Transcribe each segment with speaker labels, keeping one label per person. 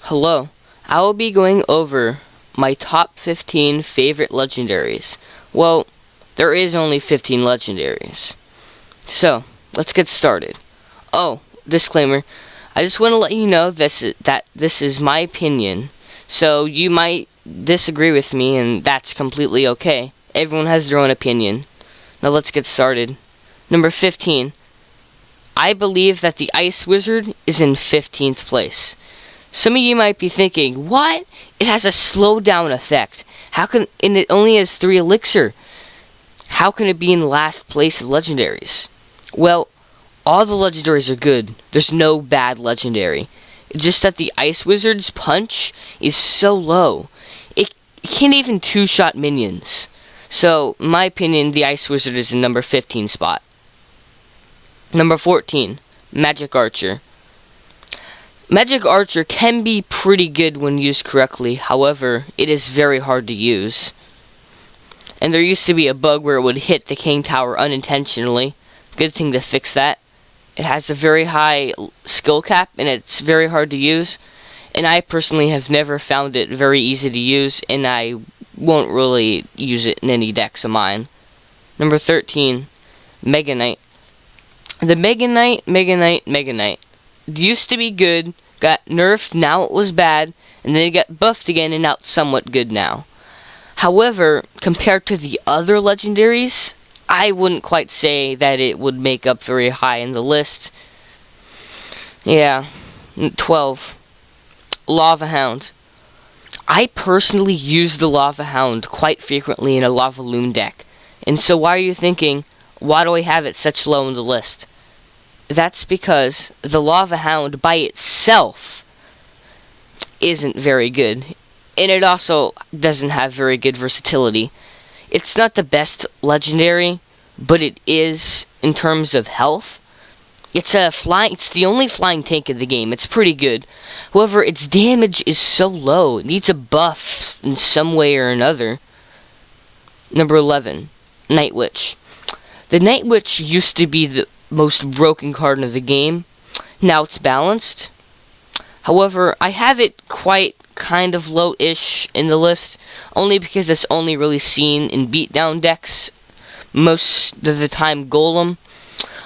Speaker 1: Hello, I will be going over my top 15 favorite legendaries. Well, there is only 15 legendaries. So, let's get started. Oh, disclaimer, I just want to let you know that this is my opinion. So, you might disagree with me, and that's completely okay. Everyone has their own opinion. Now let's get started. Number 15. I believe that the Ice Wizard is in 15th place. Some of you might be thinking, what? It has a slowdown effect. And it only has 3 elixir. How can it be in last place of legendaries? Well, all the legendaries are good. There's no bad legendary. It's just that the Ice Wizard's punch is so low. It can't even 2-shot minions. So, in my opinion, the Ice Wizard is in number 15 spot. Number 14, Magic Archer. Magic Archer can be pretty good when used correctly. However, it is very hard to use. And there used to be a bug where it would hit the King Tower unintentionally. Good thing to fix that. It has a very high skill cap, and it's very hard to use. And I personally have never found it very easy to use, and I won't really use it in any decks of mine. Number 13, Mega Knight. The Mega Knight used to be good, got nerfed, now it was bad, and then it got buffed again, and now it's somewhat good now. However, compared to the other legendaries, I wouldn't quite say that it would make up very high in the list. Yeah, 12. Lava Hound. I personally use the Lava Hound quite frequently in a Lava Loon deck. And so why are you thinking, why do I have it such low in the list? That's because the Lava Hound by itself isn't very good. And it also doesn't have very good versatility. It's not the best legendary, but it is in terms of health. It's the only flying tank in the game. It's pretty good. However, its damage is so low. It needs a buff in some way or another. Number 11, Night Witch. The Night Witch used to be the most broken card in the game. Now it's balanced. However, I have it quite kind of low-ish in the list, only because it's only really seen in beatdown decks. Most of the time, Golem.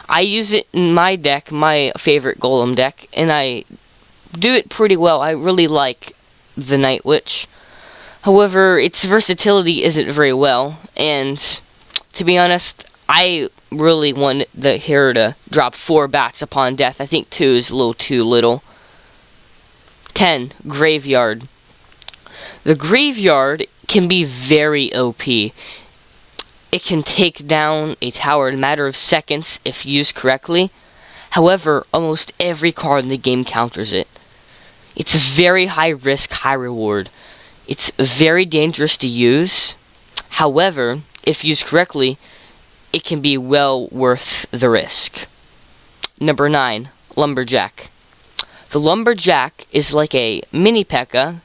Speaker 1: I use it in my deck, my favorite Golem deck, and I do it pretty well. I really like the Night Witch. However, its versatility isn't very well, and to be honest, I really want the hero to drop 4 bats upon death. I think 2 is a little too little. 10. Graveyard. The Graveyard can be very OP. It can take down a tower in a matter of seconds if used correctly. However, almost every card in the game counters it. It's a very high risk, high reward. It's very dangerous to use. However, if used correctly, it can be well worth the risk. Number 9, Lumberjack. The Lumberjack is like a mini P.E.K.K.A.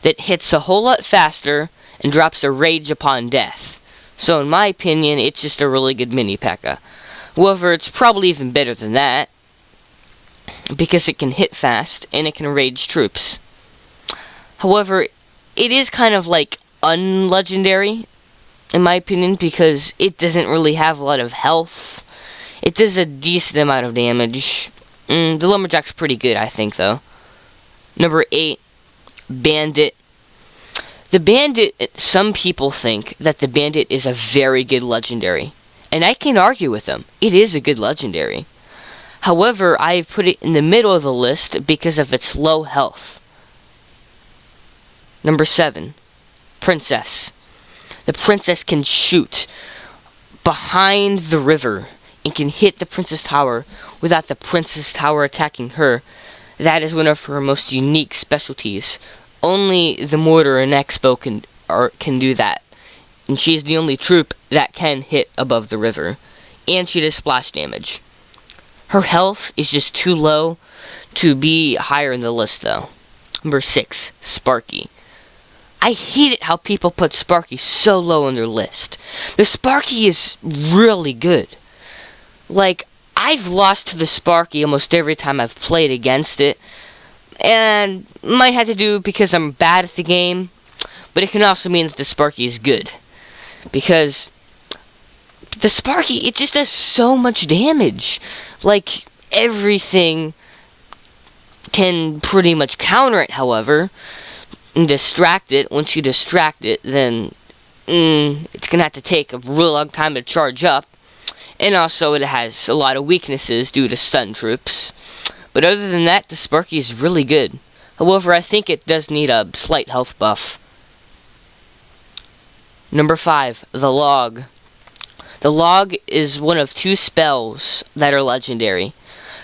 Speaker 1: that hits a whole lot faster and drops a rage upon death. So in my opinion, it's just a really good mini P.E.K.K.A. However, it's probably even better than that, because it can hit fast and it can rage troops. However, it is kind of like unlegendary, in my opinion, because it doesn't really have a lot of health. It does a decent amount of damage. The Lumberjack's pretty good, I think, though. Number 8, Bandit. The Bandit, some people think that the Bandit is a very good legendary. And I can argue with them. It is a good legendary. However, I put it in the middle of the list because of its low health. Number 7, Princess. The Princess can shoot behind the river and can hit the Princess Tower without the Princess Tower attacking her. That is one of her most unique specialties. Only the Mortar and Expo can do that. And she's the only troop that can hit above the river. And she does splash damage. Her health is just too low to be higher in the list, though. Number 6, Sparky. I hate it how people put Sparky so low on their list. The Sparky is really good. Like, I've lost to the Sparky almost every time I've played against it. and might have to do because I'm bad at the game, but it can also mean that the Sparky is good, because the Sparky, it just does so much damage. Like, everything can pretty much counter it, however, and distract it. Once you distract it, then it's gonna have to take a real long time to charge up. And also, it has a lot of weaknesses due to stun troops. But other than that, the Sparky is really good. However, I think it does need a slight health buff. Number 5, the Log. The Log is one of 2 spells that are legendary.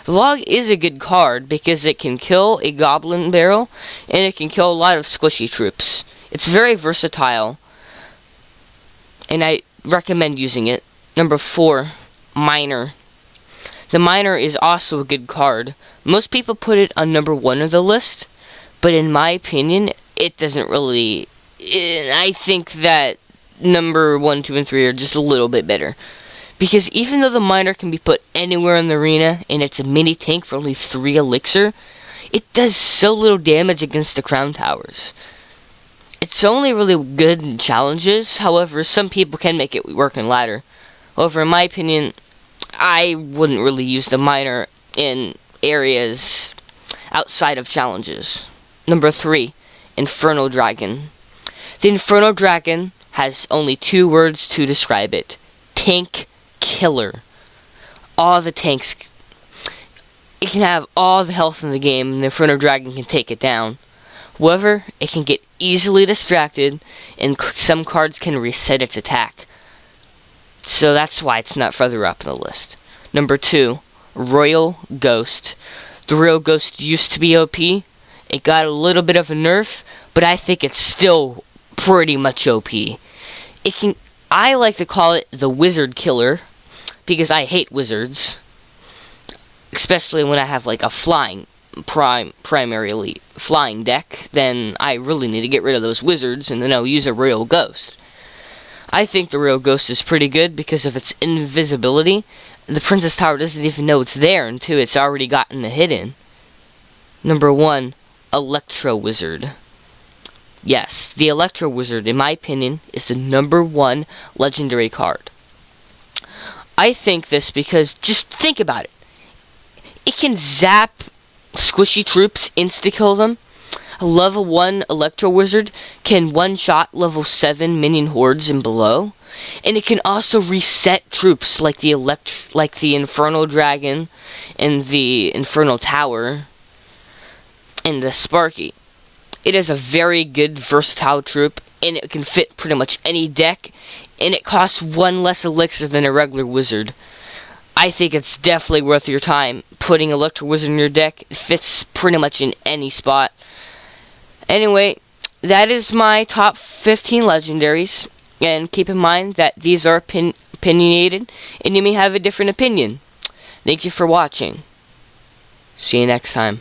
Speaker 1: The Log is a good card because it can kill a goblin barrel, and it can kill a lot of squishy troops. It's very versatile, and I recommend using it. Number 4, Miner. The Miner is also a good card. Most people put it on number 1 of the list, but in my opinion, it doesn't really... I think that number 1, 2, and 3 are just a little bit better. Because even though the Miner can be put anywhere in the arena, and it's a mini tank for only 3 elixir, it does so little damage against the crown towers. It's only really good in challenges, however, some people can make it work in ladder. However, in my opinion, I wouldn't really use the Miner in areas outside of challenges. Number 3, Inferno Dragon. The Inferno Dragon has only 2 words to describe it. Tank killer. All the tanks, it can have all the health in the game, and the Inferno Dragon can take it down. However, it can get easily distracted, and some cards can reset its attack. So that's why it's not further up in the list. Number 2, Royal Ghost. The Royal Ghost used to be OP. It got a little bit of a nerf, but I think it's still pretty much OP. I like to call it the Wizard Killer, because I hate wizards. Especially when I have like a primarily flying deck, then I really need to get rid of those wizards, and then I'll use a Royal Ghost. I think the Royal Ghost is pretty good because of its invisibility. The Princess Tower doesn't even know it's there until it's already gotten the hit in. Number 1, Electro Wizard. Yes, the Electro Wizard, in my opinion, is the number 1 legendary card. I think this because, just think about it. It can zap squishy troops, insta-kill them. A level 1 Electro Wizard can one-shot level 7 minion hordes and below. And it can also reset troops like the Inferno Dragon and the Inferno Tower and the Sparky. It is a very good versatile troop, and it can fit pretty much any deck, and it costs 1 less elixir than a regular wizard. I think it's definitely worth your time putting Electro Wizard in your deck. It fits pretty much in any spot. Anyway, that is my top 15 legendaries, and keep in mind that these are opinionated, and you may have a different opinion. Thank you for watching. See you next time.